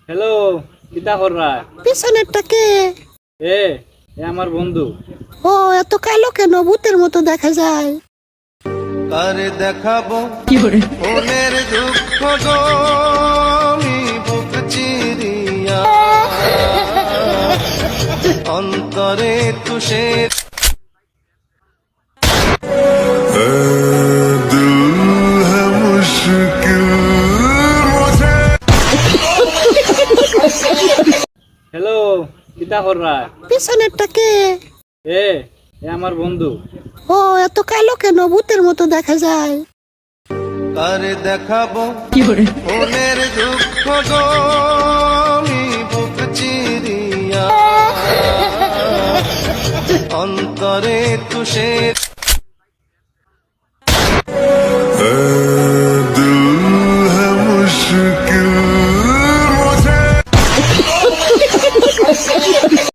Hello, কিতা কররা? পিছনেরটা কে? এ এ আমার বন্ধু। ও এত কালো কেন? ভূতের মতো দেখা যায়। কারে দেখাবো মনের দুঃখ গো আমি বুক চিরিয়া অন্তরে তুষের হ্যালো, কিতা কররা? পিছনেরটা কে? এ এ আমার বন্ধু। ও এত কালো কেন? ভূতের মতো দেখা যায়। কারে দেখাবো মনের দুঃখ গো আমি বুক চিরিয়া অন্তরে তুষের